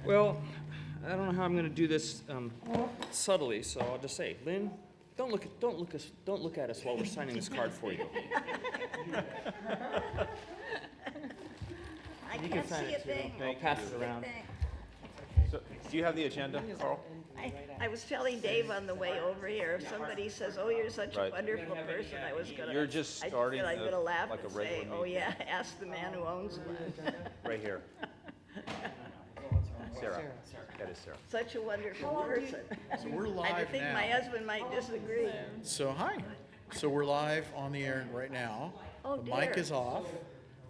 Well, I don't know how I'm going to do this subtly, so I'll just say, Lynn, don't look at us while we're signing this card for you. I can't see a thing. I'll pass it around. So, do you have the agenda, Carl? I was telling Dave on the way over here, if somebody says, "Oh, you're such a wonderful person," I was gonna. You're just starting I'm gonna laugh like a and regular say, "Oh meeting. yeah, ask the man who owns one." Right here. Sarah. That is Sarah. Such a wonderful person. So we're I live think now. my husband might disagree. So hi. So we're live on the air right now. Oh, The mic dear. is off.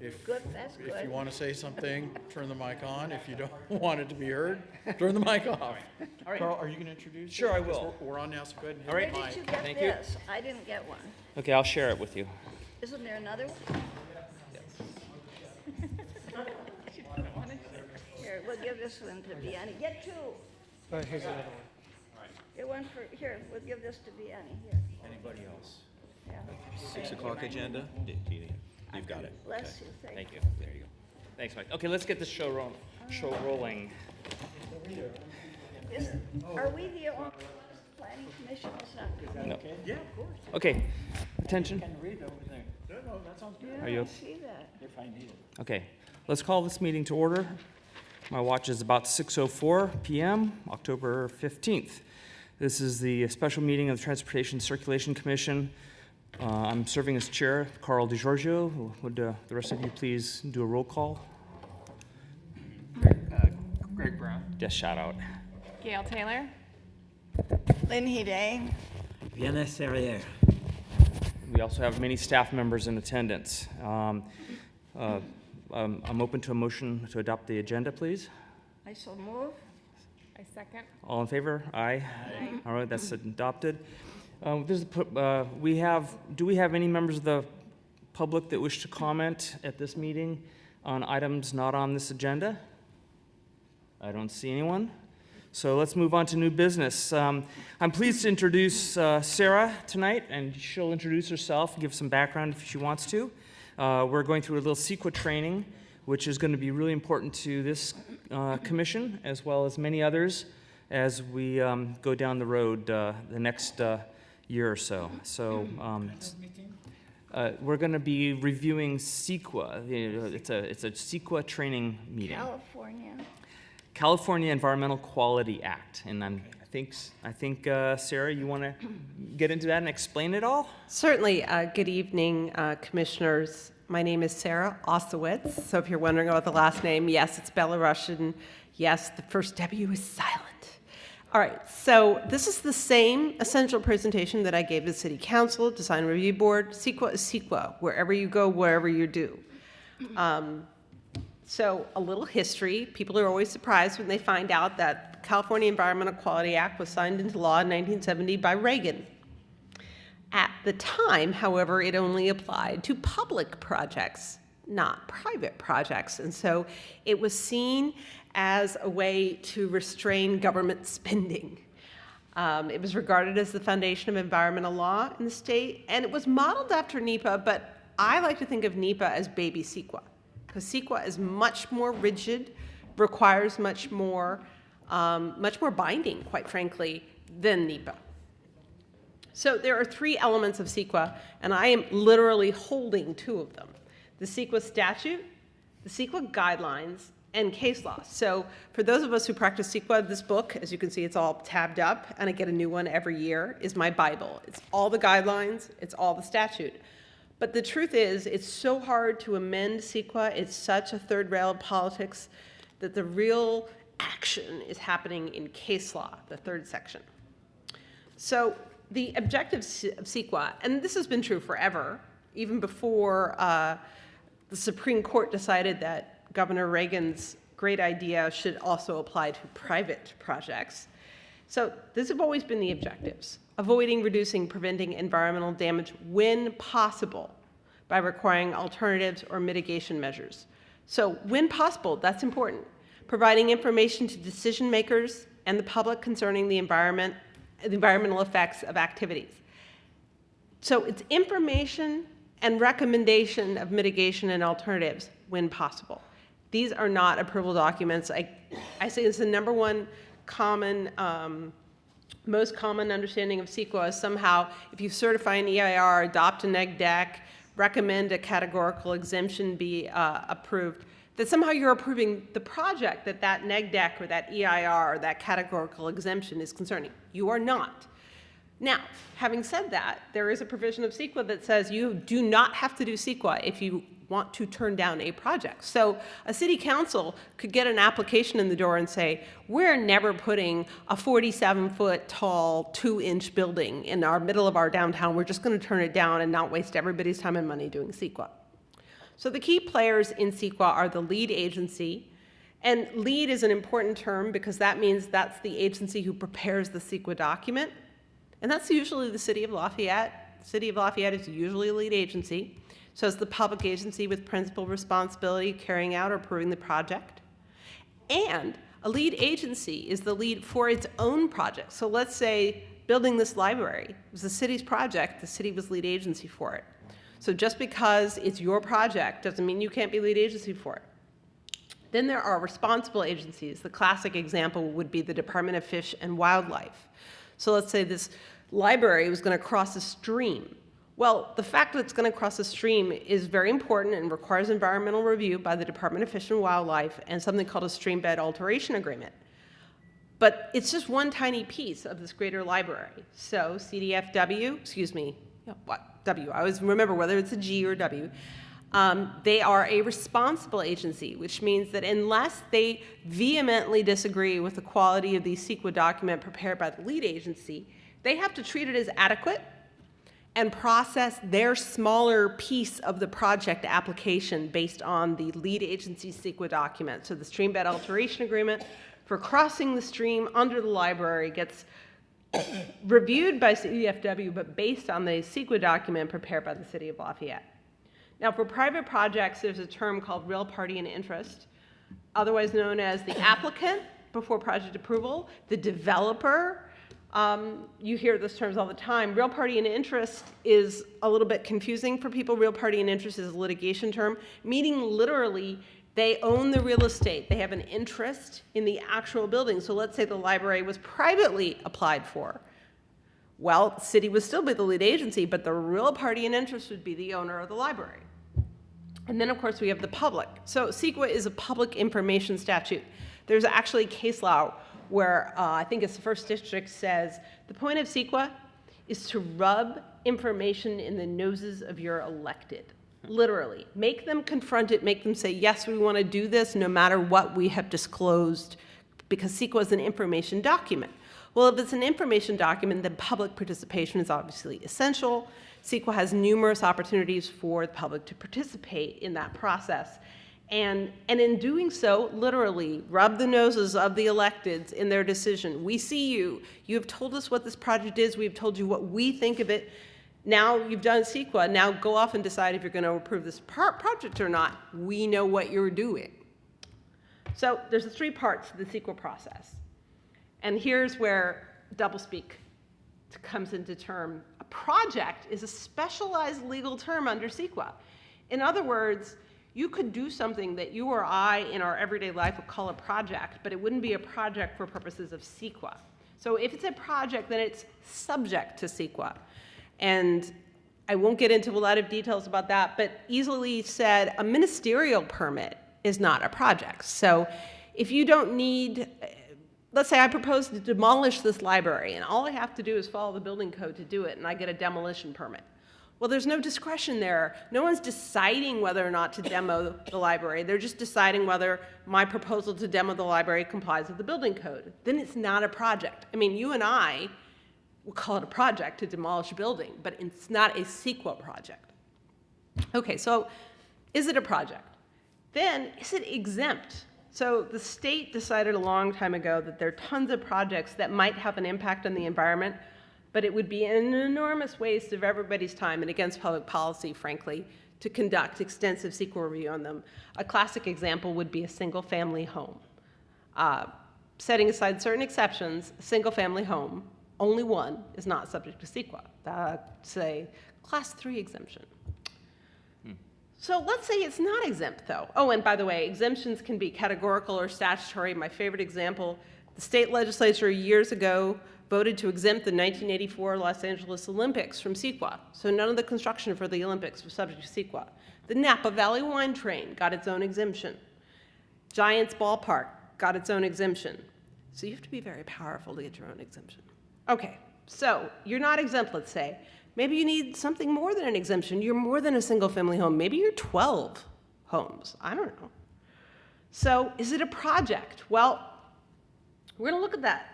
If Good, that's if good. you want to say something, turn the mic on. If you don't want it to be heard, turn the mic off. All right. Carl, are you going to introduce? Sure, I Because will. We're on now, so go ahead and hit All right. the Where mic. did you get Thank you. this? I didn't get one. Okay, I'll share it with you. Isn't there another one? Here, we'll give this one to Biani. Get two. Here's another one. Get one for, here, we'll give this to Biani. Here, Anybody else? yeah. 6 o'clock agenda? You've got it. Bless you, Thank you. There you go. Thanks, Mike. Okay, let's get this show rolling. Are we the only planning commission that's not? No. Yeah, of course. Okay, attention. Read over there. No, that sounds good. Yeah, Are you- I see that. If I need it. Okay, let's call this meeting to order. My watch is about 6:04 p.m., October 15th. This is the special meeting of the Transportation Circulation Commission. I'm serving as chair, Carl DiGiorgio. Would the rest of you please do a roll call? Greg Brown. Just shout out. Gail Taylor. Lynn Heday. Vienna Serrier. We also have many staff members in attendance. I'm open to a motion to adopt the agenda, please. I so move. I second. All in favor? Aye. All right, that's adopted. Do we have any members of the public that wish to comment at this meeting on items not on this agenda? I don't see anyone. So let's move on to new business. I'm pleased to introduce Sarah tonight, and she'll introduce herself, give some background if she wants to. We're going through a little CEQA training, which is going to be really important to this commission, as well as many others, as we go down the road the next year or so. So we're going to be reviewing CEQA. It's a CEQA training meeting. California Environmental Quality Act, and I think Sarah, you want to get into that and explain it all? Certainly. Good evening, commissioners. My name is Sarah Owsowitz. So if you're wondering about the last name, yes, it's Belarusian. Yes, the first W is silent. All right, so this is the same essential presentation that I gave to the City Council, Design Review Board. CEQA is CEQA, wherever you go, wherever you do. So a little history. People are always surprised when they find out that California Environmental Quality Act was signed into law in 1970 by Reagan. At the time, however, it only applied to public projects, not private projects. And so it was seen as a way to restrain government spending. It was regarded as the foundation of environmental law in the state, and it was modeled after NEPA, but I like to think of NEPA as baby CEQA, because CEQA is much more rigid, requires much more binding, quite frankly, than NEPA. So there are three elements of CEQA, and I am literally holding two of them: the CEQA statute, the CEQA guidelines, and case law. So for those of us who practice CEQA, this book, as you can see, it's all tabbed up, and I get a new one every year, is my Bible. It's all the guidelines, it's all the statute. But the truth is, it's so hard to amend CEQA, it's such a third rail of politics, that the real action is happening in case law, the third section. So the objectives of CEQA, and this has been true forever, even before the Supreme Court decided that Governor Reagan's great idea should also apply to private projects. So these have always been the objectives: avoiding, reducing, preventing environmental damage when possible by requiring alternatives or mitigation measures. So when possible, that's important. Providing information to decision makers and the public concerning the environmental effects of activities. So it's information and recommendation of mitigation and alternatives when possible. These are not approval documents. I say it's the number one common, most common understanding of CEQA is somehow if you certify an EIR, adopt a neg deck, recommend a categorical exemption be approved, that somehow you're approving the project that that neg deck or that EIR or that categorical exemption is concerning. You are not. Now, having said that, there is a provision of CEQA that says you do not have to do CEQA if you want to turn down a project. So a city council could get an application in the door and say, we're never putting a 47-foot tall, 2-inch building in our middle of our downtown. We're just going to turn it down and not waste everybody's time and money doing CEQA. So the key players in CEQA are the lead agency. And lead is an important term because that means that's the agency who prepares the CEQA document. And that's usually the City of Lafayette. The City of Lafayette is usually a lead agency. So it's the public agency with principal responsibility carrying out or approving the project. And a lead agency is the lead for its own project. So let's say building this library was the city's project, the city was lead agency for it. So just because it's your project doesn't mean you can't be lead agency for it. Then there are responsible agencies. The classic example would be the Department of Fish and Wildlife. So let's say this library was going to cross a stream. Well, the fact that it's going to cross a stream is very important and requires environmental review by the Department of Fish and Wildlife and something called a stream bed alteration agreement. But it's just one tiny piece of this greater library. So CDFW, excuse me, W, I always remember whether it's a G or W. They are a responsible agency, which means that unless they vehemently disagree with the quality of the CEQA document prepared by the lead agency, they have to treat it as adequate and process their smaller piece of the project application based on the lead agency's CEQA document. So the stream bed alteration agreement for crossing the stream under the library gets reviewed by CDFW, but based on the CEQA document prepared by the City of Lafayette. Now, for private projects, there's a term called real party in interest, otherwise known as the applicant before project approval, the developer. You hear those terms all the time. Real party in interest is a little bit confusing for people. Real party in interest is a litigation term, meaning literally they own the real estate. They have an interest in the actual building. So let's say the library was privately applied for. Well, the city would still be the lead agency, but the real party in interest would be the owner of the library. And then, of course, we have the public. So CEQA is a public information statute. There's actually case law where I think it's the first district says, the point of CEQA is to rub information in the noses of your elected. Literally. Make them confront it, make them say, yes, we want to do this no matter what we have disclosed, because CEQA is an information document. Well, if it's an information document, then public participation is obviously essential. CEQA has numerous opportunities for the public to participate in that process. And in doing so, literally, rub the noses of the electeds in their decision. We see you. You have told us what this project is. We've told you what we think of it. Now you've done CEQA. Now go off and decide if you're going to approve this project or not. We know what you're doing. So there's the three parts to the CEQA process. And here's where doublespeak comes into term. A project is a specialized legal term under CEQA. In other words, you could do something that you or I in our everyday life would call a project, but it wouldn't be a project for purposes of CEQA. So if it's a project, then it's subject to CEQA. And I won't get into a lot of details about that, but easily said, a ministerial permit is not a project. So if you don't need, let's say I propose to demolish this library, and all I have to do is follow the building code to do it, and I get a demolition permit. Well, there's no discretion there. No one's deciding whether or not to demo the library. They're just deciding whether my proposal to demo the library complies with the building code. Then it's not a project. I mean, you and I will call it a project to demolish a building, but it's not a CEQA project. Okay, so is it a project? Then, is it exempt? So the state decided a long time ago that there are tons of projects that might have an impact on the environment, but it would be an enormous waste of everybody's time and against public policy, frankly, to conduct extensive CEQA review on them. A classic example would be a single-family home. Setting aside certain exceptions, a single-family home, only one, is not subject to CEQA. That's a Class 3 exemption. So let's say it's not exempt, though. Oh, and by the way, exemptions can be categorical or statutory. My favorite example, the state legislature years ago voted to exempt the 1984 Los Angeles Olympics from CEQA. So none of the construction for the Olympics was subject to CEQA. The Napa Valley Wine Train got its own exemption. Giants Ballpark got its own exemption. So you have to be very powerful to get your own exemption. Okay, so you're not exempt, let's say. Maybe you need something more than an exemption. You're more than a single-family home. Maybe you're 12 homes. I don't know. So is it a project? Well, we're going to look at that.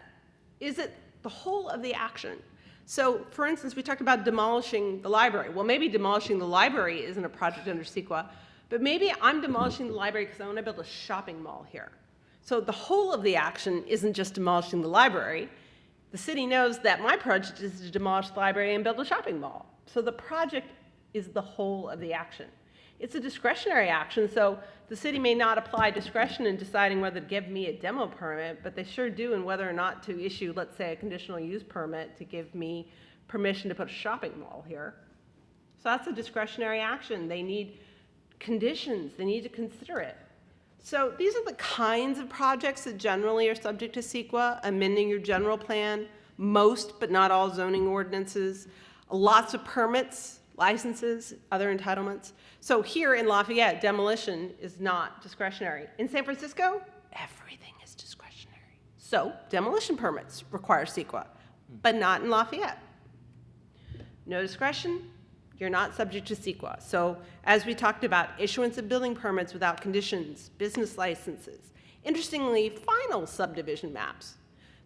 Is it the whole of the action? So, for instance, we talked about demolishing the library. Well, maybe demolishing the library isn't a project under CEQA, but maybe I'm demolishing the library because I want to build a shopping mall here. So the whole of the action isn't just demolishing the library. The city knows that my project is to demolish the library and build a shopping mall. So the project is the whole of the action. It's a discretionary action, so the city may not apply discretion in deciding whether to give me a demo permit, but they sure do in whether or not to issue, let's say, a conditional use permit to give me permission to put a shopping mall here. So that's a discretionary action. They need conditions. They need to consider it. So these are the kinds of projects that generally are subject to CEQA: amending your general plan, most but not all zoning ordinances, lots of permits, licenses, other entitlements. So here in Lafayette, demolition is not discretionary. In San Francisco, everything is discretionary. So demolition permits require CEQA, but not in Lafayette. No discretion, you're not subject to CEQA. So as we talked about, issuance of building permits without conditions, business licenses. Interestingly, final subdivision maps.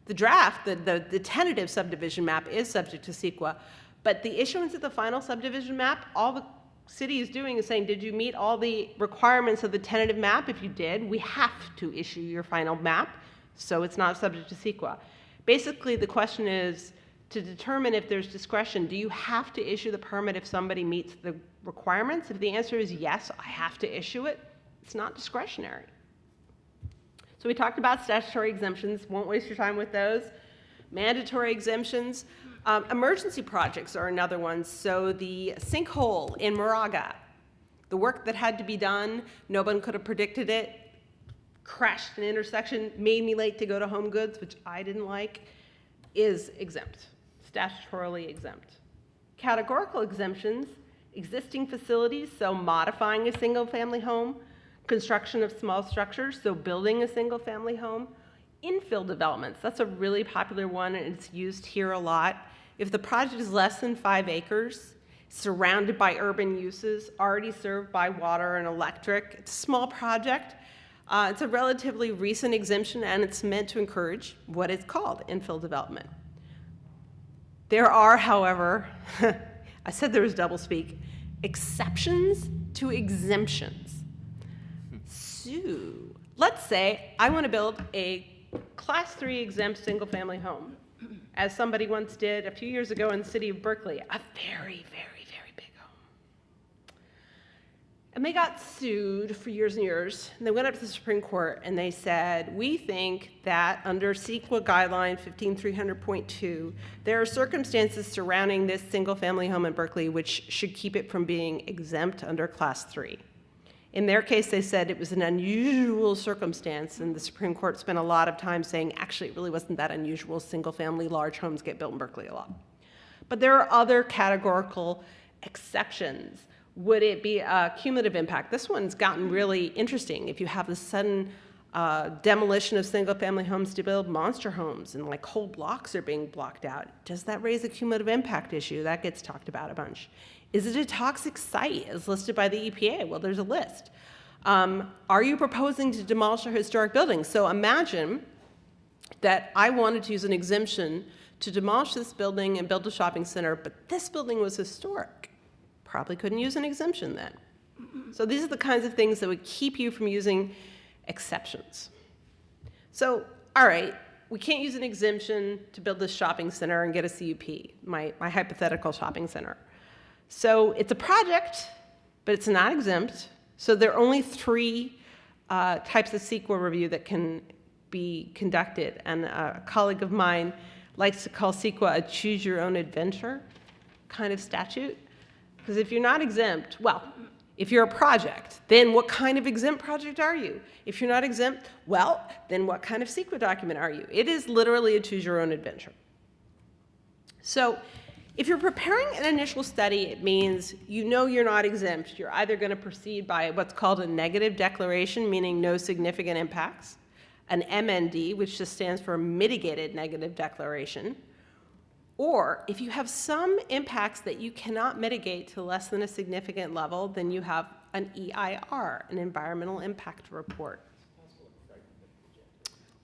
The draft, the tentative subdivision map is subject to CEQA, but the issuance of the final subdivision map, all the city is doing is saying, did you meet all the requirements of the tentative map? If you did, we have to issue your final map, so it's not subject to CEQA. Basically, the question is, to determine if there's discretion, do you have to issue the permit if somebody meets the requirements? If the answer is yes, I have to issue it, it's not discretionary. So we talked about statutory exemptions, won't waste your time with those. Mandatory exemptions. Emergency projects are another one. So the sinkhole in Moraga, the work that had to be done, no one could have predicted it, crashed an intersection, made me late to go to Home Goods, which I didn't like, is exempt, statutorily exempt. Categorical exemptions, existing facilities, so modifying a single-family home, construction of small structures, so building a single-family home, infill developments, that's a really popular one and it's used here a lot. If the project is less than 5 acres, surrounded by urban uses, already served by water and electric, it's a small project. It's a relatively recent exemption and it's meant to encourage what is called infill development. There are, however, I said there was doublespeak, exceptions to exemptions. So let's say I want to build a Class 3 exempt single-family home, as somebody once did a few years ago in the city of Berkeley, a very, very, very big home. And they got sued for years and years, and they went up to the Supreme Court and they said, we think that under CEQA guideline 15300.2, there are circumstances surrounding this single-family home in Berkeley which should keep it from being exempt under Class 3. In their case, they said it was an unusual circumstance, and the Supreme Court spent a lot of time saying, actually, it really wasn't that unusual. Single-family large homes get built in Berkeley a lot. But there are other categorical exceptions. Would it be a cumulative impact? This one's gotten really interesting. If you have the sudden demolition of single-family homes to build monster homes, and like whole blocks are being blocked out, does that raise a cumulative impact issue? That gets talked about a bunch. Is it a toxic site as listed by the EPA? Well, there's a list. Are you proposing to demolish a historic building? So imagine that I wanted to use an exemption to demolish this building and build a shopping center, but this building was historic. Probably couldn't use an exemption then. So these are the kinds of things that would keep you from using exceptions. So, all right, we can't use an exemption to build this shopping center and get a CUP, my hypothetical shopping center. So it's a project, but it's not exempt. So there are only 3 types of CEQA review that can be conducted. And a colleague of mine likes to call CEQA a choose-your-own-adventure kind of statute. Because if you're not exempt, well, If you're a project, then what kind of exempt project are you? If you're not exempt, well, then what kind of CEQA document are you? It is literally a choose your own adventure. So if you're preparing an initial study, it means you know you're not exempt. You're either going to proceed by what's called a negative declaration, meaning no significant impacts, an MND, which just stands for mitigated negative declaration, or if you have some impacts that you cannot mitigate to less than a significant level, then you have an EIR, an environmental impact report.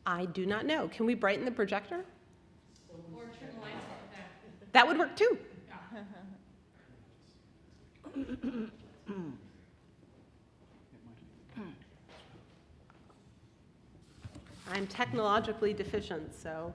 I do not know. Can we brighten the projector? Or turn the lights off. That would work too. I'm technologically deficient, so.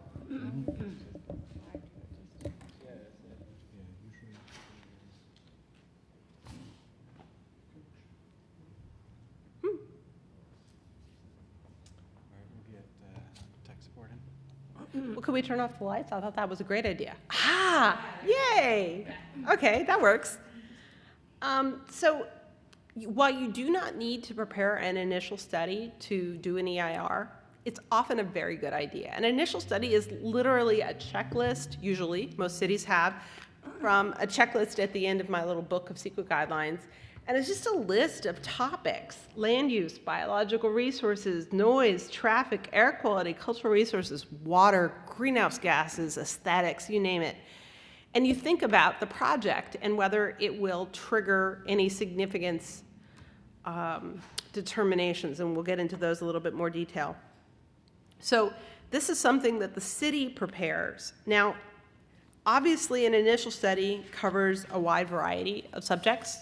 Well, could we turn off the lights? I thought that was a great idea. Ah, yay. Okay, that works. So while you do not need to prepare an initial study to do an EIR, it's often a very good idea. An initial study is literally a checklist, usually, most cities have, from a checklist at the end of my little book of CEQA guidelines. And it's just a list of topics: land use, biological resources, noise, traffic, air quality, cultural resources, water, greenhouse gases, aesthetics, you name it. And you think about the project and whether it will trigger any significance determinations, and we'll get into those a little bit more detail. So this is something that the city prepares. Now, obviously, an initial study covers a wide variety of subjects.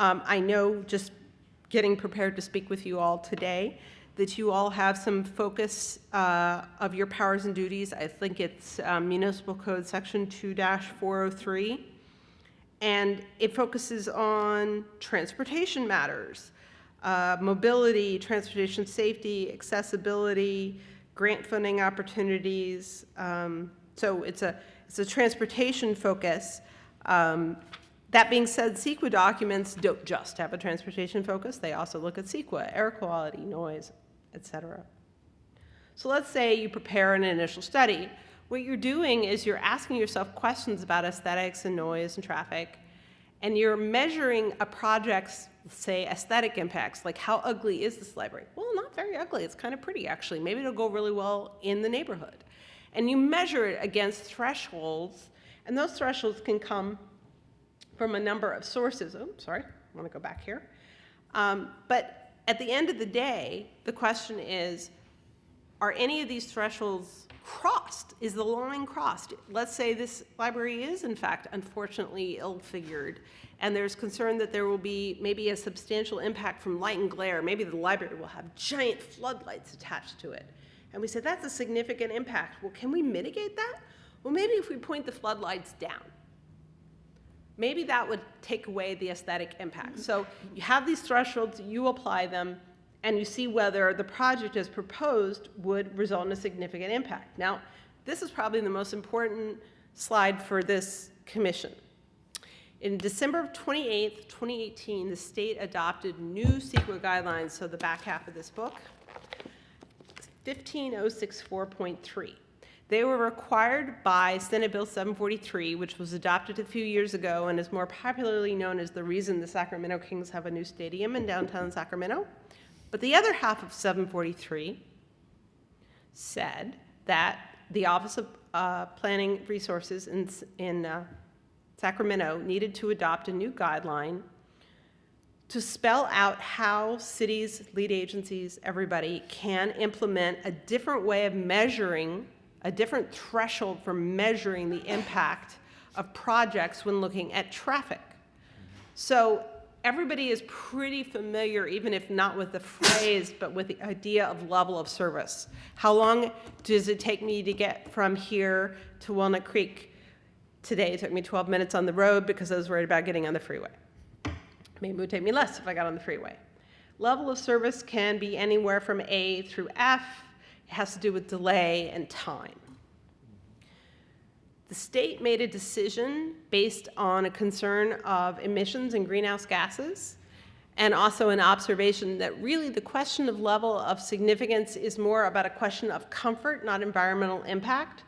I know, just getting prepared to speak with you all today, that you all have some focus of your powers and duties. I think it's Municipal Code Section 2-403, and it focuses on transportation matters, mobility, transportation safety, accessibility, grant funding opportunities. So it's a transportation focus. That being said, CEQA documents don't just have a transportation focus. They also look at CEQA, air quality, noise, etc. So let's say you prepare an initial study. What you're doing is you're asking yourself questions about aesthetics and noise and traffic, and you're measuring a project's, say, aesthetic impacts, like how ugly is this library? Well, not very ugly. It's kind of pretty, actually. Maybe it'll go really well in the neighborhood. And you measure it against thresholds, and those thresholds can come from a number of sources. Oh, sorry, I want to go back here. But at the end of the day, the question is, are any of these thresholds crossed? Is the line crossed? Let's say this library is, in fact, unfortunately ill-figured, and there's concern that there will be maybe a substantial impact from light and glare. Maybe the library will have giant floodlights attached to it. And we said, that's a significant impact. Well, can we mitigate that? Well, maybe if we point the floodlights down. Maybe that would take away the aesthetic impact. So you have these thresholds, you apply them, and you see whether the project as proposed would result in a significant impact. Now, this is probably the most important slide for this commission. In December of 2018, the state adopted new CEQA guidelines, so the back half of this book, 15064.3. They were required by Senate Bill 743, which was adopted a few years ago and is more popularly known as the reason the Sacramento Kings have a new stadium in downtown Sacramento. But the other half of 743 said that the Office of Planning Resources in Sacramento needed to adopt a new guideline to spell out how cities, lead agencies, everybody can implement a different way of measuring, a different threshold for measuring the impact of projects when looking at traffic. So everybody is pretty familiar, even if not with the phrase, but with the idea of level of service. How long does it take me to get from here to Walnut Creek? Today it took me 12 minutes on the road because I was worried about getting on the freeway. Maybe it would take me less if I got on the freeway. Level of service can be anywhere from A through F. It has to do with delay and time. The state made a decision based on a concern of emissions and greenhouse gases, and also an observation that really the question of level of significance is more about a question of comfort, not environmental impact.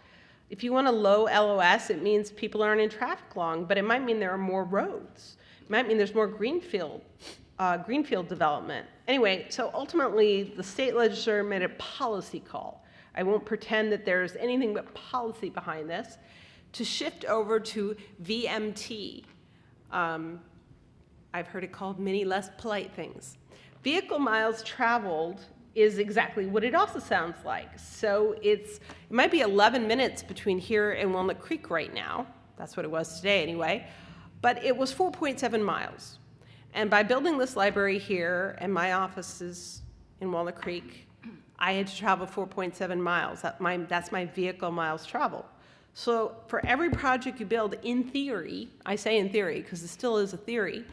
If you want a low LOS, it means people aren't in traffic long, but it might mean there are more roads. It might mean there's more greenfield development. Anyway, so ultimately, the state legislature made a policy call. I won't pretend that there's anything but policy behind this, to shift over to VMT. I've heard it called many less polite things. Vehicle miles traveled is exactly what it also sounds like. So it might be 11 minutes between here and Walnut Creek right now. That's what it was today anyway. But it was 4.7 miles. And by building this library here, and my office is in Walnut Creek, I had to travel 4.7 miles. That's my vehicle miles traveled. So for every project you build, in theory, I say in theory because it still is a theory,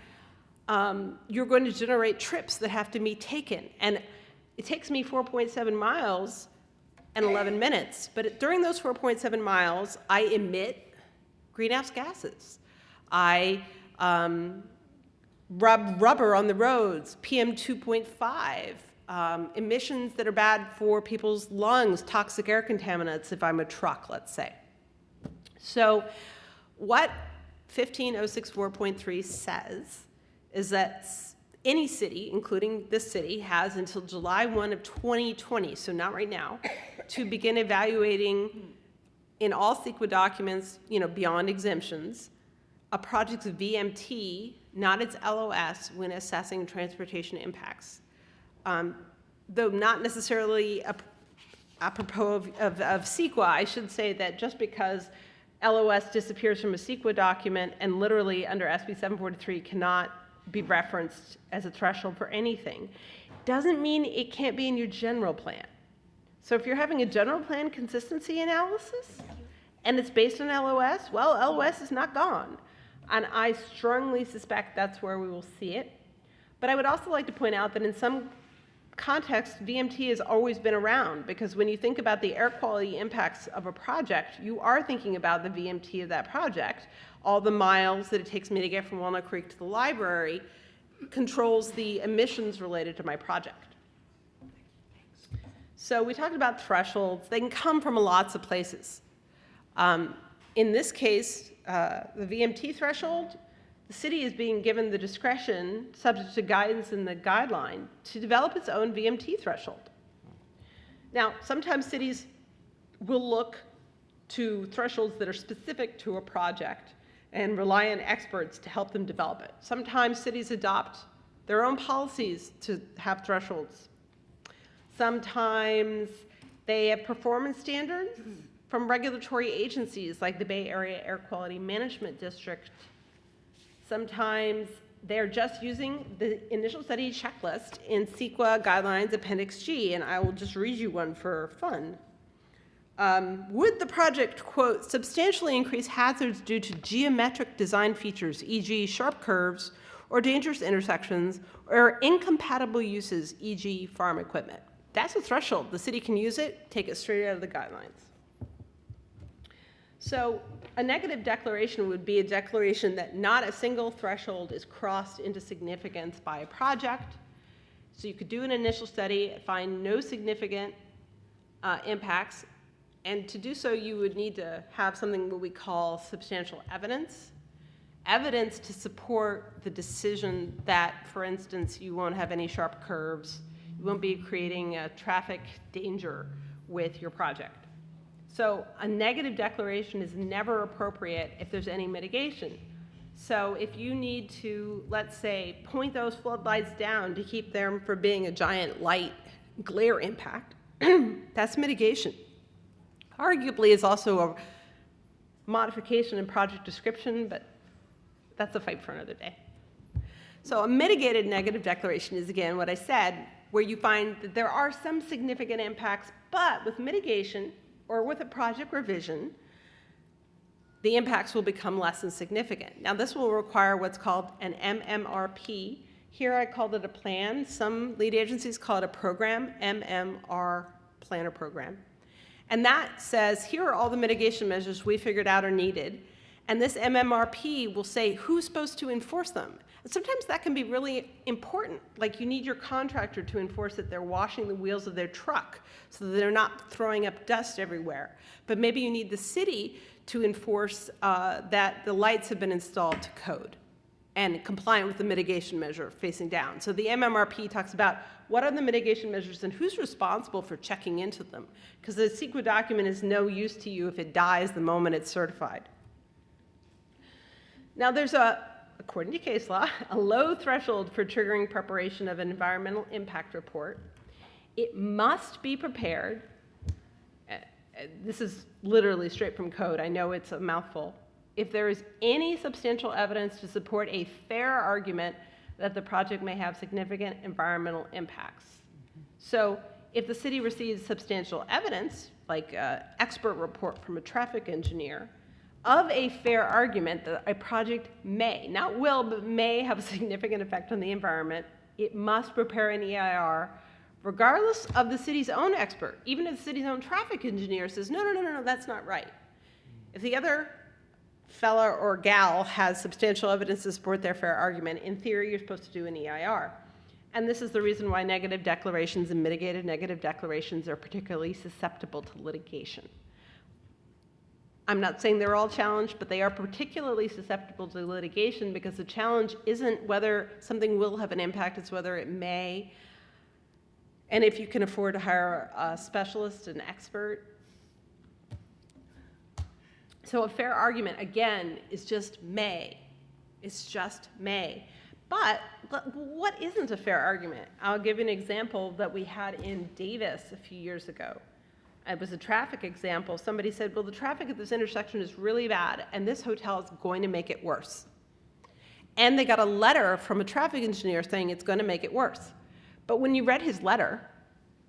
you're going to generate trips that have to be taken. And it takes me 4.7 miles and 11 minutes. But during those 4.7 miles, I emit greenhouse gases. I rub rubber on the roads, PM 2.5, emissions that are bad for people's lungs, toxic air contaminants if I'm a truck, let's say. So what 15064.3 says is that any city, including this city, has until July 1 of 2020, so not right now, to begin evaluating in all CEQA documents, beyond exemptions, a project's VMT, not its LOS, when assessing transportation impacts. Though not necessarily apropos of CEQA, I should say that just because LOS disappears from a CEQA document and literally under SB 743 cannot be referenced as a threshold for anything, doesn't mean it can't be in your general plan. So if you're having a general plan consistency analysis and it's based on LOS, well, LOS is not gone. And I strongly suspect that's where we will see it. But I would also like to point out that in some contexts, VMT has always been around, because when you think about the air quality impacts of a project, you are thinking about the VMT of that project. All the miles that it takes me to get from Walnut Creek to the library controls the emissions related to my project. So we talked about thresholds. They can come from lots of places. In this case, the VMT threshold, the city is being given the discretion, subject to guidance in the guideline, to develop its own VMT threshold. Now, sometimes cities will look to thresholds that are specific to a project and rely on experts to help them develop it. Sometimes cities adopt their own policies to have thresholds. Sometimes they have performance standards from regulatory agencies like the Bay Area Air Quality Management District. Sometimes they're just using the initial study checklist in CEQA Guidelines Appendix G, and I will just read you one for fun. Would the project, quote, substantially increase hazards due to geometric design features, e.g. sharp curves or dangerous intersections, or incompatible uses, e.g. farm equipment? That's a threshold. The city can use it, take it straight out of the guidelines. So a negative declaration would be a declaration that not a single threshold is crossed into significance by a project. So you could do an initial study, find no significant impacts, and to do so you would need to have something what we call substantial evidence. Evidence to support the decision that, for instance, you won't have any sharp curves, you won't be creating a traffic danger with your project. So a negative declaration is never appropriate if there's any mitigation. So if you need to, let's say, point those floodlights down to keep them from being a giant light glare impact, that's mitigation. Arguably is also a modification in project description, but that's a fight for another day. So a mitigated negative declaration is, again, what I said, where you find that there are some significant impacts, but with mitigation, or with a project revision, the impacts will become less than significant. Now, this will require what's called an MMRP. Here I called it a plan. Some lead agencies call it a program, MMR, planner program. And that says, here are all the mitigation measures we figured out are needed. And this MMRP will say who's supposed to enforce them. Sometimes that can be really important. Like you need your contractor to enforce that they're washing the wheels of their truck so that they're not throwing up dust everywhere. But maybe you need the city to enforce that the lights have been installed to code and compliant with the mitigation measure facing down. So the MMRP talks about what are the mitigation measures and who's responsible for checking into them. Because the CEQA document is no use to you if it dies the moment it's certified. Now there's according to case law, a low threshold for triggering preparation of an environmental impact report. It must be prepared. This is literally straight from code. I know it's a mouthful. If there is any substantial evidence to support a fair argument that the project may have significant environmental impacts. So if the city receives substantial evidence, like an expert report from a traffic engineer, of a fair argument that a project may, not will, but may have a significant effect on the environment, it must prepare an EIR regardless of the city's own expert. Even if the city's own traffic engineer says, no, that's not right. If the other fella or gal has substantial evidence to support their fair argument, in theory, you're supposed to do an EIR. And this is the reason why negative declarations and mitigated negative declarations are particularly susceptible to litigation. I'm not saying they're all challenged, but they are particularly susceptible to litigation because the challenge isn't whether something will have an impact, it's whether it may. And if you can afford to hire a specialist, an expert. So a fair argument, again, is just may. It's just may. But what isn't a fair argument? I'll give you an example that we had in Davis a few years ago. It was a traffic example. Somebody said, well, the traffic at this intersection is really bad, and this hotel is going to make it worse. And they got a letter from a traffic engineer saying it's going to make it worse. But when you read his letter,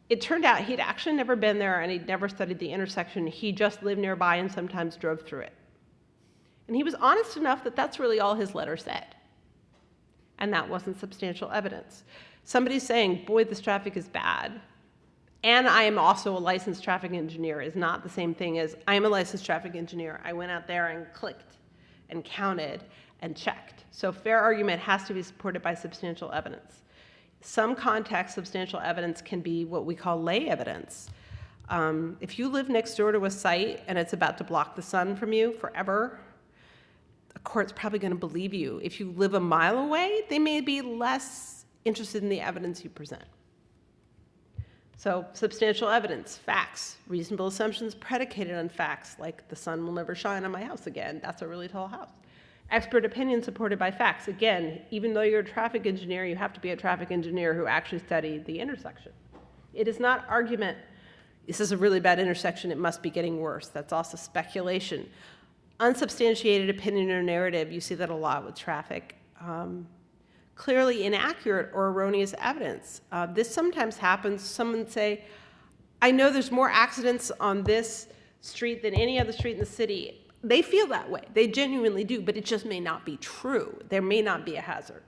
it turned out he'd actually never been there and he'd never studied the intersection. He just lived nearby and sometimes drove through it. And he was honest enough that that's really all his letter said. And that wasn't substantial evidence. Somebody saying, boy, this traffic is bad, and I am also a licensed traffic engineer is not the same thing as I am a licensed traffic engineer. I went out there and clicked and counted and checked. So fair argument has to be supported by substantial evidence. Some contexts, substantial evidence can be what we call lay evidence. If you live next door to a site and it's about to block the sun from you forever, the court's probably going to believe you. If you live a mile away, they may be less interested in the evidence you present. So substantial evidence, facts, reasonable assumptions predicated on facts, like the sun will never shine on my house again. That's a really tall house. Expert opinion supported by facts. Again, even though you're a traffic engineer, you have to be a traffic engineer who actually studied the intersection. It is not argument, this is a really bad intersection, it must be getting worse. That's also speculation. Unsubstantiated opinion or narrative, you see that a lot with traffic. Clearly inaccurate or erroneous evidence. This sometimes happens. Someone say, I know there's more accidents on this street than any other street in the city. They feel that way. They genuinely do, but it just may not be true. There may not be a hazard.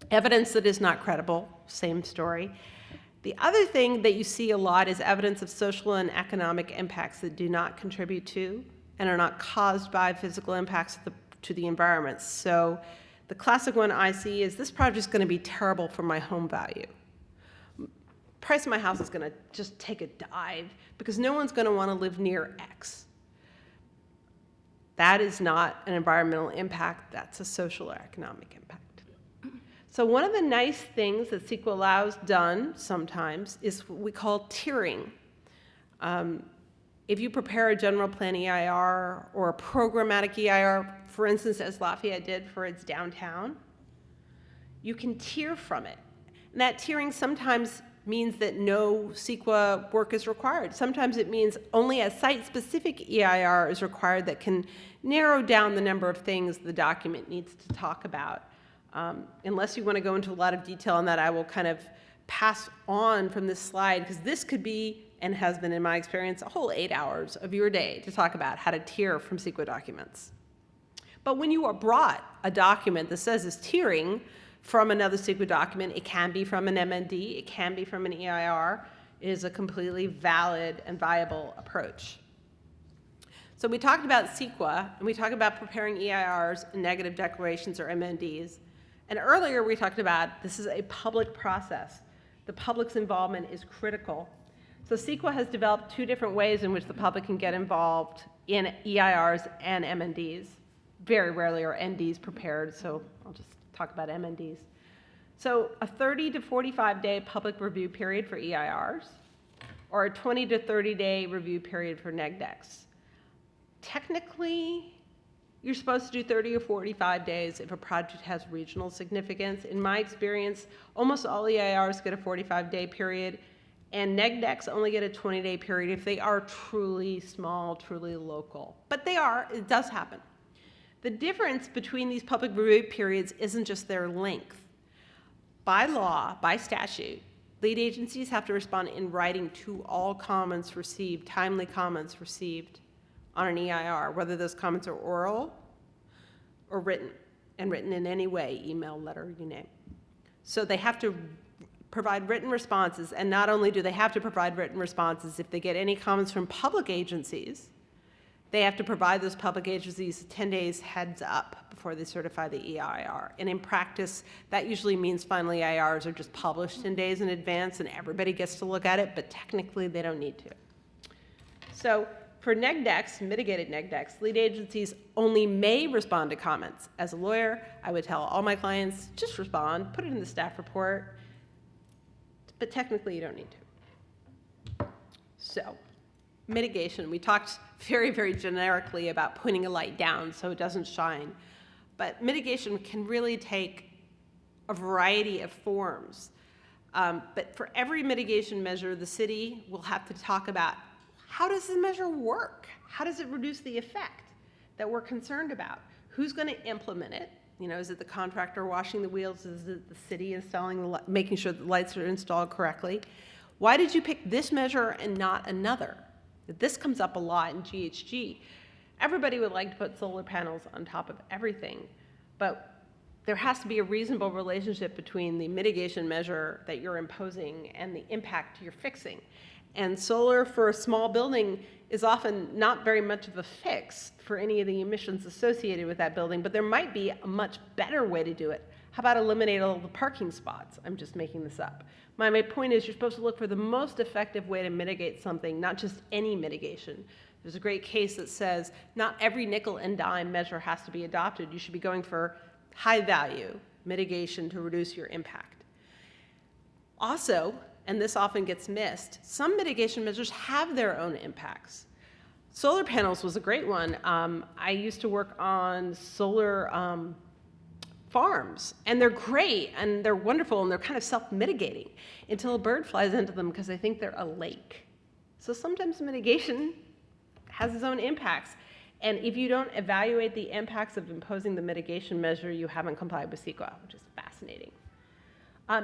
Evidence that is not credible, same story. The other thing that you see a lot is evidence of social and economic impacts that do not contribute to and are not caused by physical impacts to the environment. So the classic one I see is this project is going to be terrible for my home value. Price of my house is going to just take a dive because no one's going to want to live near X. That is not an environmental impact, that's a social or economic impact. So one of the nice things that CEQA allows done sometimes is what we call tiering. If you prepare a general plan EIR or a programmatic EIR, for instance, as Lafayette did for its downtown, you can tier from it. And that tiering sometimes means that no CEQA work is required. Sometimes it means only a site-specific EIR is required that can narrow down the number of things the document needs to talk about. Unless you want to go into a lot of detail on that, I will kind of pass on from this slide, because this could be, and has been in my experience, a whole 8 hours of your day to talk about how to tier from CEQA documents. But when you are brought a document that says it's tiering from another CEQA document, it can be from an MND, it can be from an EIR, it is a completely valid and viable approach. So we talked about CEQA, and we talked about preparing EIRs and negative declarations or MNDs, And earlier we talked about this is a public process. The public's involvement is critical. So CEQA has developed two different ways in which the public can get involved in EIRs and MNDs. Very rarely are NDs prepared, so I'll just talk about MNDs. So a 30 to 45 day public review period for EIRs, or a 20 to 30 day review period for NEGDECs. Technically, you're supposed to do 30 or 45 days if a project has regional significance. In my experience, almost all EIRs get a 45-day period, and NEGDECs only get a 20-day period if they are truly small, truly local. But it does happen. The difference between these public review periods isn't just their length. By law, by statute, lead agencies have to respond in writing to all comments received, timely comments received on an EIR, whether those comments are oral or written, and written in any way, email, letter, you name. So they have to provide written responses, and not only do they have to provide written responses, if they get any comments from public agencies, they have to provide those public agencies 10 days heads up before they certify the EIR. And in practice, that usually means FinalEIRs are just published 10 days in advance and everybody gets to look at it, but technically they don't need to. So for NEGDECs, mitigated NEGDECs, lead agencies only may respond to comments. As a lawyer, I would tell all my clients, just respond, put it in the staff report, but technically you don't need to. So, mitigation, we talked very, very generically about pointing a light down so it doesn't shine, but mitigation can really take a variety of forms. But for every mitigation measure, the city will have to talk about how does the measure work? How does it reduce the effect that we're concerned about? Who's going to implement it? You know, is it the contractor washing the wheels? Is it the city installing, making sure the lights are installed correctly? Why did you pick this measure and not another? This comes up a lot in GHG. Everybody would like to put solar panels on top of everything, but there has to be a reasonable relationship between the mitigation measure that you're imposing and the impact you're fixing. And solar for a small building is often not very much of a fix for any of the emissions associated with that building, but there might be a much better way to do it. How about eliminate all the parking spots? I'm just making this up. My point is you're supposed to look for the most effective way to mitigate something, not just any mitigation. There's a great case that says not every nickel and dime measure has to be adopted. You should be going for high value mitigation to reduce your impact. Also, and this often gets missed, some mitigation measures have their own impacts. Solar panels was a great one. I used to work on solar farms, and they're great, and they're wonderful, and they're kind of self-mitigating until a bird flies into them because they think they're a lake. So sometimes mitigation has its own impacts, and if you don't evaluate the impacts of imposing the mitigation measure, you haven't complied with CEQA, which is fascinating.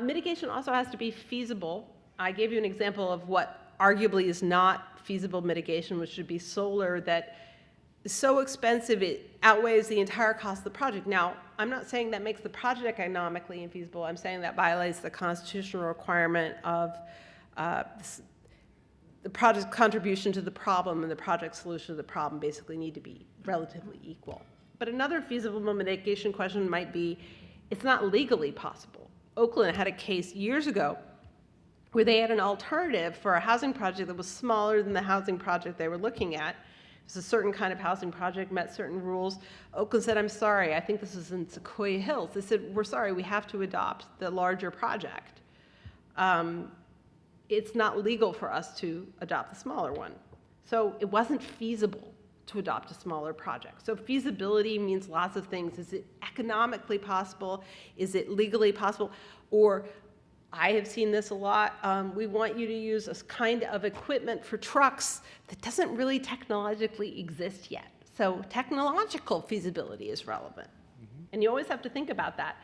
Mitigation also has to be feasible. I gave you an example of what arguably is not feasible mitigation, which would be solar that is so expensive it outweighs the entire cost of the project. Now, I'm not saying that makes the project economically infeasible. I'm saying that violates the constitutional requirement of the project's contribution to the problem and the project solution to the problem basically need to be relatively equal. But another feasible mitigation question might be, it's not legally possible. Oakland had a case years ago where they had an alternative for a housing project that was smaller than the housing project they were looking at. It was a certain kind of housing project, met certain rules. Oakland said, I'm sorry, I think this is in Sequoia Hills. They said, we're sorry, we have to adopt the larger project. It's not legal for us to adopt the smaller one. So it wasn't feasible to adopt a smaller project. So feasibility means lots of things. Is it economically possible? Is it legally possible? Or I have seen this a lot. We want you to use a kind of equipment for trucks that doesn't really technologically exist yet. So technological feasibility is relevant. And you always have to think about that.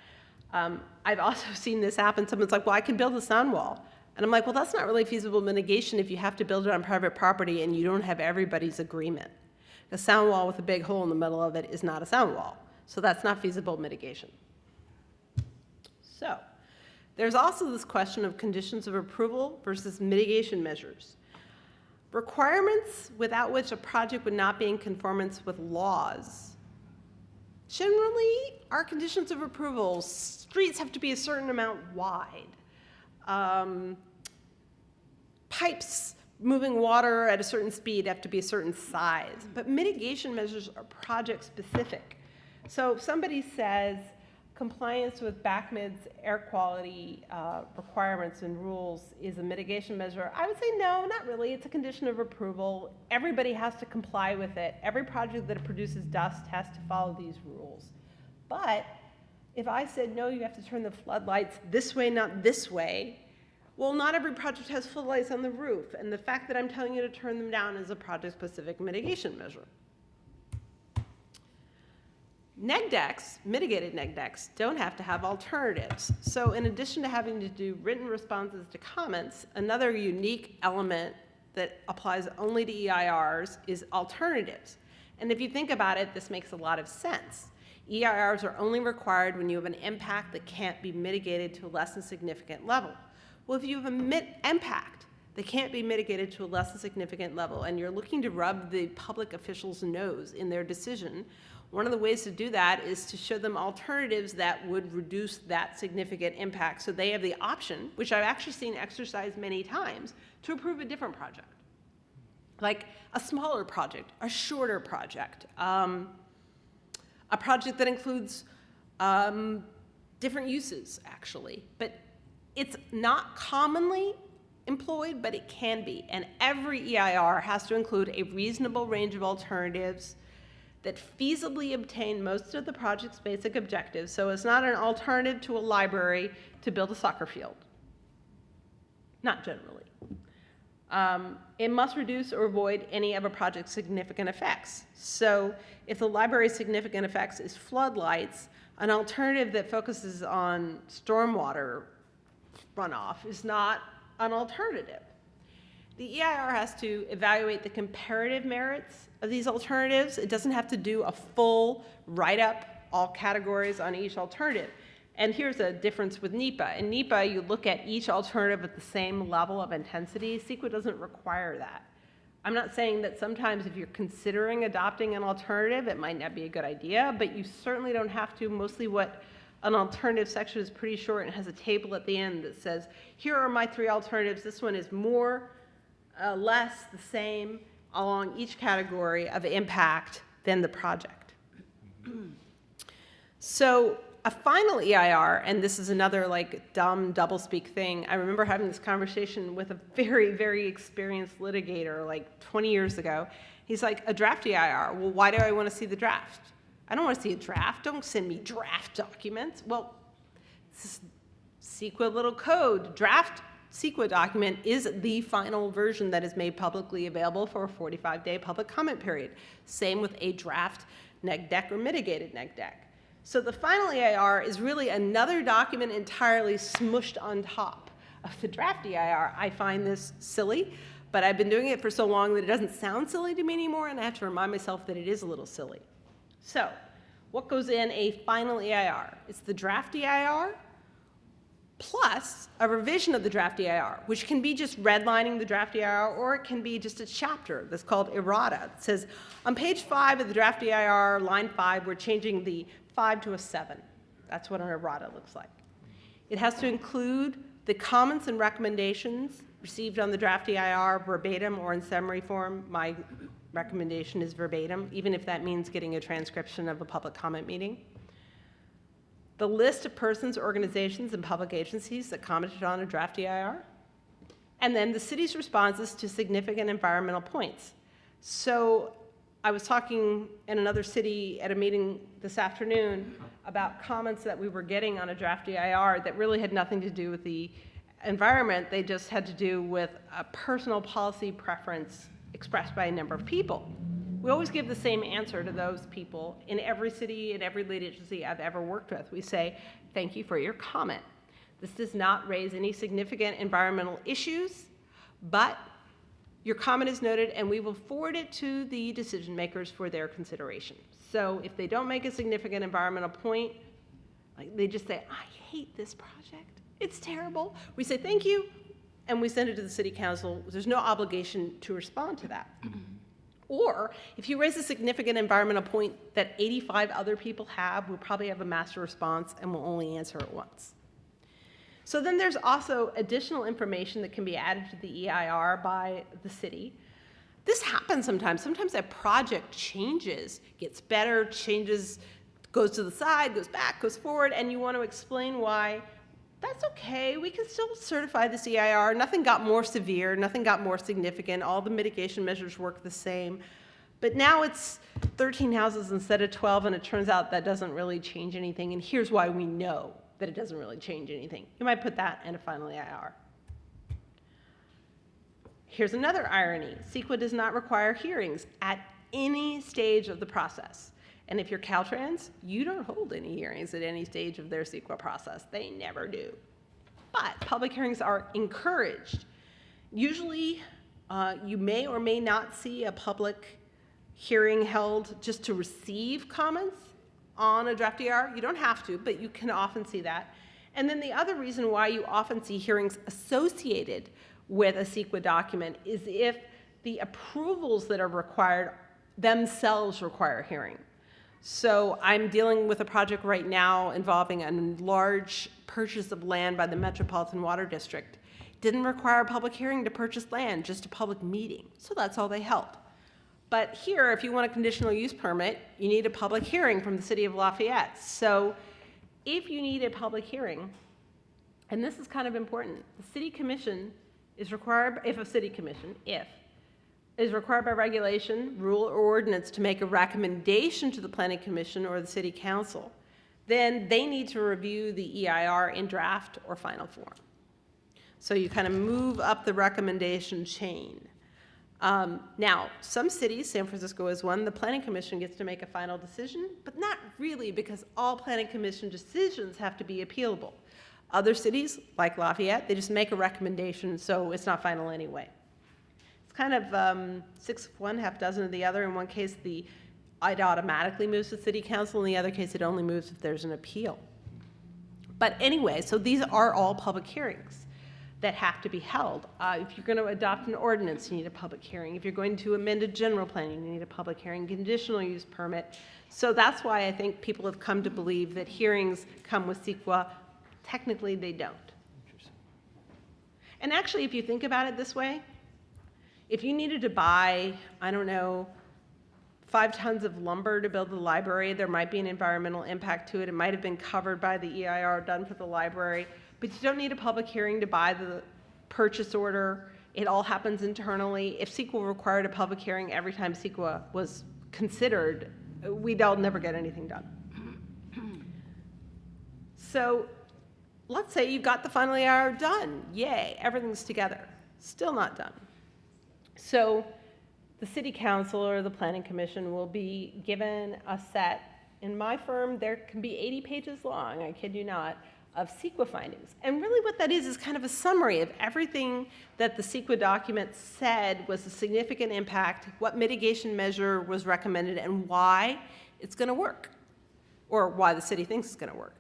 I've also seen this happen. Someone's like, well, I can build a sound wall. And I'm like, well, that's not really feasible mitigation if you have to build it on private property and you don't have everybody's agreement. A sound wall with a big hole in the middle of it is not a sound wall. So that's not feasible mitigation. So there's also this question of conditions of approval versus mitigation measures. Requirements without which a project would not be in conformance with laws Generally, our conditions of approval, streets have to be a certain amount wide. Pipes moving water at a certain speed have to be a certain size. But mitigation measures are project specific. So if somebody says compliance with BACMID's air quality requirements and rules is a mitigation measure, I would say no, not really. It's a condition of approval. Everybody has to comply with it. Every project that produces dust has to follow these rules. But if I said, no, you have to turn the floodlights this way, not this way, well, not every project has floodlights on the roof. And the fact that I'm telling you to turn them down is a project-specific mitigation measure. Neg decks, mitigated neg decks, don't have to have alternatives. So in addition to having to do written responses to comments, another unique element that applies only to EIRs is alternatives. And if you think about it, this makes a lot of sense. EIRs are only required when you have an impact that can't be mitigated to a less than significant level. Well, if you have an impact that can't be mitigated to a less than significant level, and you're looking to rub the public official's nose in their decision, one of the ways to do that is to show them alternatives that would reduce that significant impact, so they have the option, which I've actually seen exercised many times, to approve a different project. Like a smaller project, a shorter project, a project that includes different uses, actually. But it's not commonly employed, but it can be. And every EIR has to include a reasonable range of alternatives that feasibly obtain most of the project's basic objectives. So it's not an alternative to a library to build a soccer field. Not generally. It must reduce or avoid any of a project's significant effects. So if the library's significant effects is floodlights, an alternative that focuses on stormwater runoff is not an alternative. The EIR has to evaluate the comparative merits of these alternatives. It doesn't have to do a full write-up, all categories on each alternative. And here's a difference with NEPA. In NEPA, you look at each alternative at the same level of intensity. CEQA doesn't require that. I'm not saying that sometimes if you're considering adopting an alternative, it might not be a good idea, but you certainly don't have to. Mostly what an alternative section is pretty short and has a table at the end that says, here are my 3 alternatives. This one is more, less, the same along each category of impact than the project. So a final EIR, and this is another like dumb doublespeak thing. I remember having this conversation with a very, very experienced litigator like 20 years ago. He's like, a draft EIR. Well, why do I want to see the draft? I don't want to see a draft. Don't send me draft documents. Well, this is CEQA little code. Draft CEQA document is the final version that is made publicly available for a 45-day public comment period. Same with a draft neg deck or mitigated neg deck. So the final EIR is really another document entirely smushed on top of the draft EIR. I find this silly, but I've been doing it for so long that it doesn't sound silly to me anymore, and I have to remind myself that it is a little silly. So what goes in a final EIR? It's the draft EIR plus a revision of the draft EIR, which can be just redlining the draft EIR, or it can be just a chapter that's called errata. It says, on page 5 of the draft EIR, line 5, we're changing the 5 to a 7. That's what an errata looks like. It has to include the comments and recommendations received on the draft EIR verbatim or in summary form. My recommendation is verbatim, even if that means getting a transcription of a public comment meeting. The list of persons, organizations, and public agencies that commented on a draft EIR. And then the city's responses to significant environmental points. So I was talking in another city at a meeting this afternoon about comments that we were getting on a draft EIR that really had nothing to do with the environment. They just had to do with a personal policy preference expressed by a number of people. We always give the same answer to those people in every city and every lead agency I've ever worked with. We say, thank you for your comment. This does not raise any significant environmental issues, but your comment is noted and we will forward it to the decision makers for their consideration. So if they don't make a significant environmental point, like they just say, I hate this project, it's terrible. We say thank you and we send it to the city council. There's no obligation to respond to that. Or if you raise a significant environmental point that 85 other people have, we'll probably have a master response and we'll only answer it once. So then there's also additional information that can be added to the EIR by the city. This happens sometimes. Sometimes a project changes, gets better, changes, goes to the side, goes back, goes forward, and you want to explain why. That's okay, we can still certify this EIR. Nothing got more severe, nothing got more significant. All the mitigation measures work the same. But now it's 13 houses instead of 12, and it turns out that doesn't really change anything. And here's why we know that it doesn't really change anything. You might put that in a FinalEIR. Here's another irony. CEQA does not require hearings at any stage of the process. And if you're Caltrans, you don't hold any hearings at any stage of their CEQA process. They never do. But public hearings are encouraged. Usually, you may or may not see a public hearing held just to receive comments on a draft EIR. You don't have to, but you can often see that. And then the other reason why you often see hearings associated with a CEQA document is if the approvals that are required themselves require hearing. So I'm dealing with a project right now involving a large purchase of land by the Metropolitan Water District. Didn't require a public hearing to purchase land, just a public meeting. So that's all they held. But here, if you want a conditional use permit, you need a public hearing from the city of Lafayette. So if you need a public hearing, and this is kind of important, the city commission is required, is required by regulation, rule, or ordinance to make a recommendation to the planning commission or the city council, then they need to review the EIR in draft or final form. So you kind of move up the recommendation chain. Now, some cities, San Francisco is one, the planning commission gets to make a final decision, but not really, because all planning commission decisions have to be appealable. Other cities, like Lafayette, they just make a recommendation, so it's not final anyway. It's kind of 6 of one, half dozen of the other. In one case, it automatically moves to city council. In the other case, it only moves if there's an appeal. But anyway, so these are all public hearings that have to be held. If you're going to adopt an ordinance, you need a public hearing. If you're going to amend a general plan, you need a public hearing, conditional use permit. So that's why I think people have come to believe that hearings come with CEQA. Technically, they don't. And actually, if you think about it this way, if you needed to buy, I don't know, 5 tons of lumber to build the library, there might be an environmental impact to it. It might have been covered by the EIR done for the library, but you don't need a public hearing to buy the purchase order. It all happens internally. If CEQA required a public hearing every time CEQA was considered, we'd all never get anything done. So let's say you got the FinalEIR done. Yay, everything's together. Still not done. So the city council or the planning commission will be given a set. In my firm, there can be 80 pages long, I kid you not, of CEQA findings. And really what that is kind of a summary of everything that the CEQA document said was a significant impact, what mitigation measure was recommended, and why it's going to work, or why the city thinks it's going to work.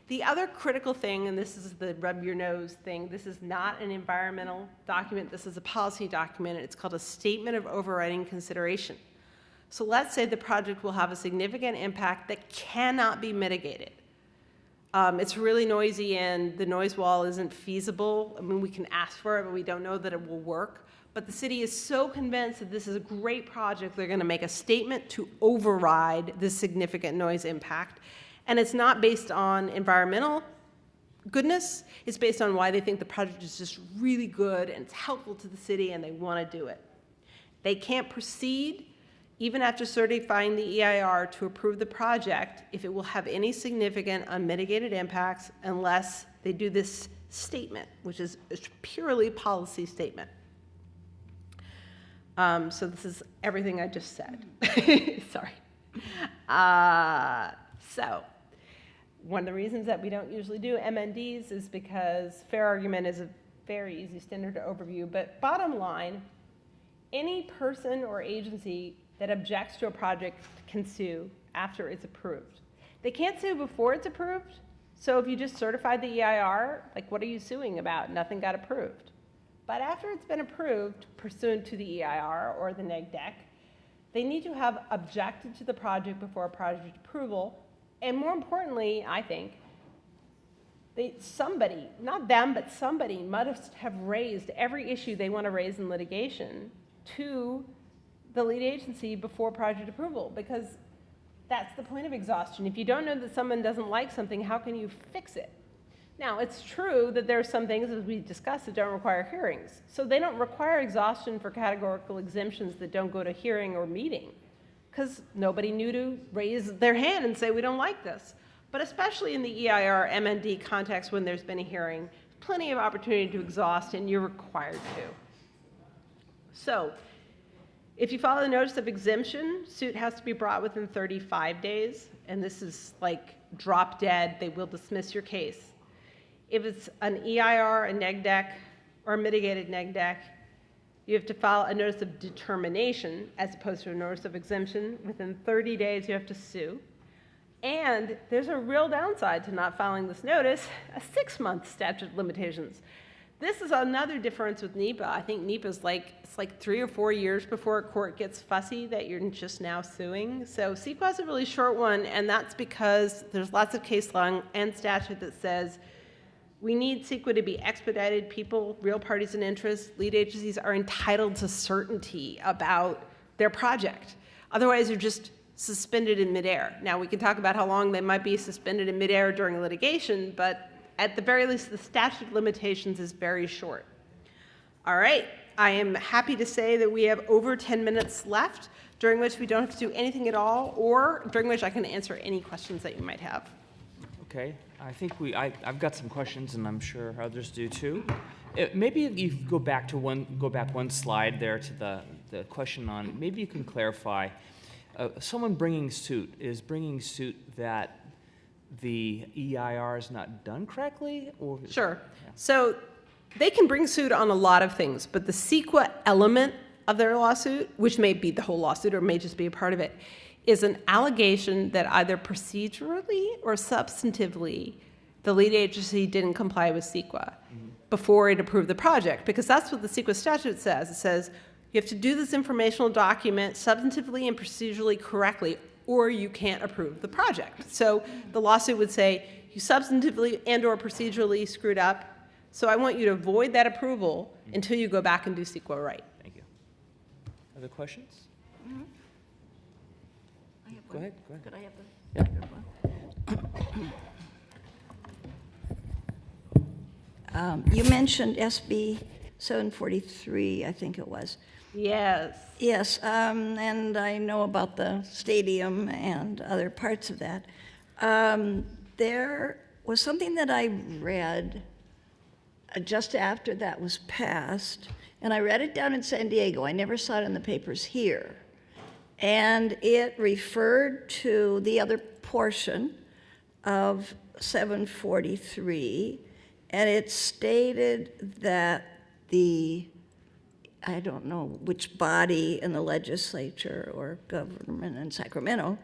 The other critical thing, and this is the rub your nose thing, this is not an environmental document, this is a policy document, and it's called a statement of overriding consideration. So let's say the project will have a significant impact that cannot be mitigated. It's really noisy and the noise wall isn't feasible. I mean, we can ask for it, but we don't know that it will work. But the city is so convinced that this is a great project, they're going to make a statement to override this significant noise impact. And it's not based on environmental goodness, it's based on why they think the project is just really good and it's helpful to the city and they want to do it. They can't proceed, even after certifying the EIR, to approve the project if it will have any significant unmitigated impacts unless they do this statement, which is a purely policy statement. So this is everything I just said. Sorry. So one of the reasons that we don't usually do MNDs is because fair argument is a very easy standard to overview. But bottom line, any person or agency that objects to a project can sue after it's approved. They can't sue before it's approved. So if you just certified the EIR, like what are you suing about? Nothing got approved. But after it's been approved, pursuant to the EIR or the neg deck, they need to have objected to the project before project approval. And more importantly, I think, somebody, not them, but somebody must have raised every issue they want to raise in litigation to the lead agency before project approval, because that's the point of exhaustion. If you don't know that someone doesn't like something, how can you fix it? Now, it's true that there are some things, as we discussed, that don't require hearings. So they don't require exhaustion for categorical exemptions that don't go to hearing or meeting, because nobody knew to raise their hand and say, we don't like this. But especially in the EIR MND context, when there's been a hearing, plenty of opportunity to exhaust, and you're required to. So if you file a notice of exemption, suit has to be brought within 35 days, and this is like drop dead. They will dismiss your case. If it's an EIR, a neg deck, or a mitigated neg deck, you have to file a notice of determination as opposed to a notice of exemption. Within 30 days, you have to sue. And there's a real downside to not filing this notice, a 6-month statute of limitations. This is another difference with NEPA. I think NEPA is it's like 3 or 4 years before a court gets fussy that you're just now suing. So CEQA is a really short one, and that's because there's lots of case law and statute that says we need CEQA to be expedited. People, real parties in interest, lead agencies are entitled to certainty about their project. Otherwise, they're just suspended in midair. Now, we can talk about how long they might be suspended in midair during litigation, but at the very least, the statute of limitations is very short. All right, I am happy to say that we have over 10 minutes left, during which we don't have to do anything at all, or during which I can answer any questions that you might have. Okay, I think I've got some questions, and I'm sure others do too. Maybe you go back one slide there to the question on, maybe you can clarify, someone bringing suit that the EIR is not done correctly, or? Sure. Yeah. So they can bring suit on a lot of things, but the CEQA element of their lawsuit, which may be the whole lawsuit or may just be a part of it, is an allegation that either procedurally or substantively the lead agency didn't comply with CEQA before it approved the project, because that's what the CEQA statute says. It says you have to do this informational document substantively and procedurally correctly, or you can't approve the project. So the lawsuit would say you substantively and or procedurally screwed up, so I want you to void that approval until you go back and do CEQA right. Thank you. Other questions? Mm-hmm. I have Go one. ahead, go ahead. Could I have the microphone? You mentioned SB 743, I think it was. Yes. Yes, and I know about the stadium and other parts of that. There was something that I read just after that was passed, and I read it down in San Diego. I never saw it in the papers here. And it referred to the other portion of 743, and it stated that I don't know which body in the legislature or government in Sacramento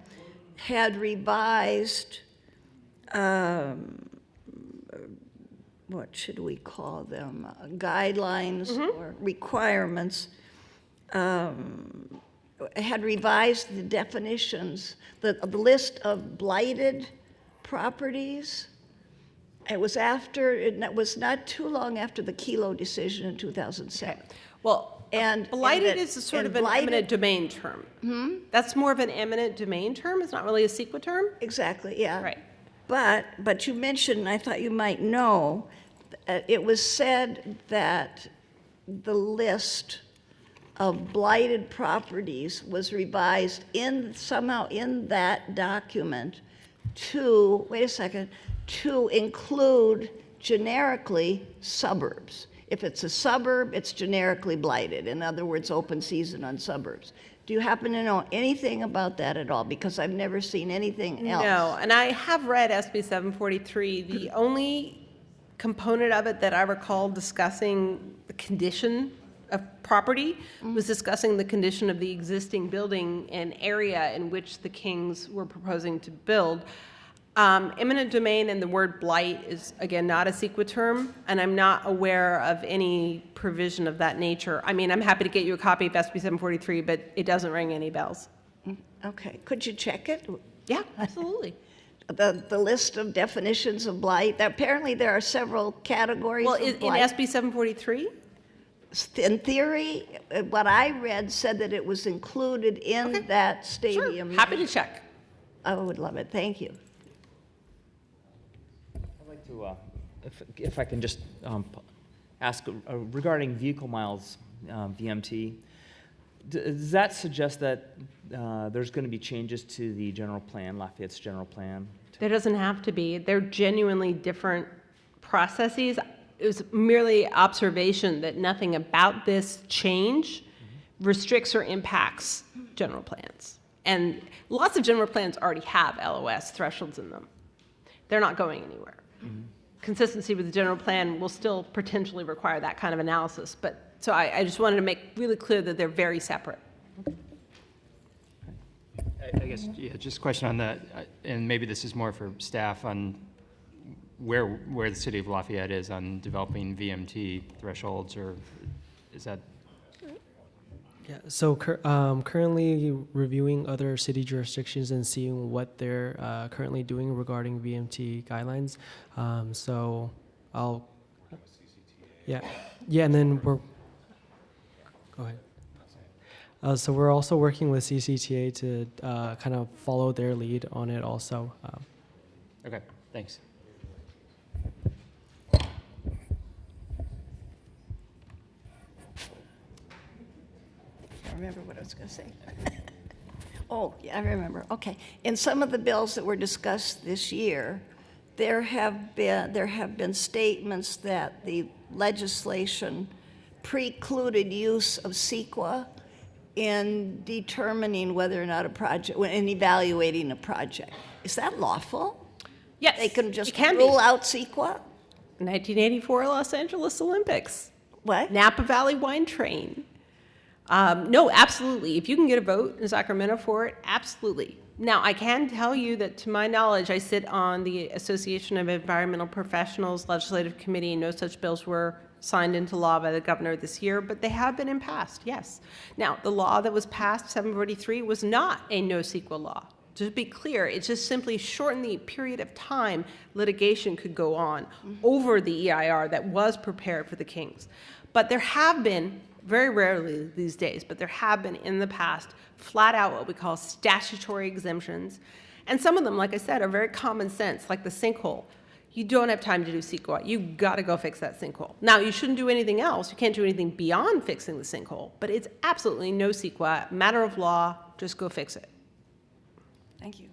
had revised, what should we call them, guidelines or requirements, had revised the definitions, the list of blighted properties. It was not too long after the Kelo decision in 2007. Well, blighted is a sort of an eminent domain term. That's more of an eminent domain term. It's not really a CEQA term. Exactly, yeah. Right. But you mentioned, and I thought you might know, it was said that the list of blighted properties was revised somehow in that document to include generically suburbs. If it's a suburb, it's generically blighted. In other words, open season on suburbs. Do you happen to know anything about that at all? Because I've never seen anything else. No, and I have read SB 743. The only component of it that I recall discussing the condition of property was discussing the condition of the existing building and area in which the Kings were proposing to build. Eminent domain and the word blight is, again, not a CEQA term, and I'm not aware of any provision of that nature. I mean, I'm happy to get you a copy of SB 743, but it doesn't ring any bells. Okay, could you check it? Yeah, absolutely. The list of definitions of blight, apparently there are several categories Well, of in blight. SB 743? In theory, what I read said that it was included in that Sure, stadium. happy to check. I would love it, thank you. I'd like to, if I can just ask regarding vehicle miles, VMT, does that suggest that there's going to be changes to the general plan, Lafayette's general plan? There doesn't have to be. They're genuinely different processes. It was merely observation that nothing about this change restricts or impacts general plans. And lots of general plans already have LOS thresholds in them. They're not going anywhere. Consistency with the general plan will still potentially require that kind of analysis. But so I just wanted to make really clear that they're very separate. I guess, yeah, just a question on that, and maybe this is more for staff on where the city of Lafayette is on developing VMT thresholds, or is that? Yeah, so currently reviewing other city jurisdictions and seeing what they're currently doing regarding VMT guidelines. So I'll, yeah, and then go ahead. So we're also working with CCTA to kind of follow their lead on it also. Okay, thanks. I remember what I was going to say. Oh, yeah, I remember. Okay. In some of the bills that were discussed this year, there have been statements that the legislation precluded use of CEQA in determining whether or not a project, in evaluating a project. Is that lawful? Yes, They can just it can rule be. out CEQA? 1984 Los Angeles Olympics. What? Napa Valley Wine Train. No, absolutely. If you can get a vote in Sacramento for it, absolutely. Now, I can tell you that to my knowledge, I sit on the Association of Environmental Professionals Legislative Committee, and no such bills were signed into law by the governor this year, but they have been passed, yes. Now, the law that was passed, 743, was not a no-CEQA law. To be clear, it just simply shortened the period of time litigation could go on over the EIR that was prepared for the Kings. But there have been, very rarely these days, but there have been in the past flat out what we call statutory exemptions. And some of them, like I said, are very common sense, like the sinkhole. You don't have time to do CEQA. You've got to go fix that sinkhole. Now, you shouldn't do anything else. You can't do anything beyond fixing the sinkhole, but it's absolutely no CEQA, matter of law, just go fix it. Thank you.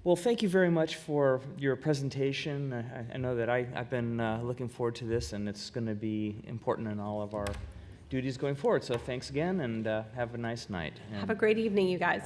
Well, thank you very much for your presentation. I know that I've been looking forward to this, and it's going to be important in all of our duties going forward. So thanks again, and have a nice night. Have a great evening, you guys.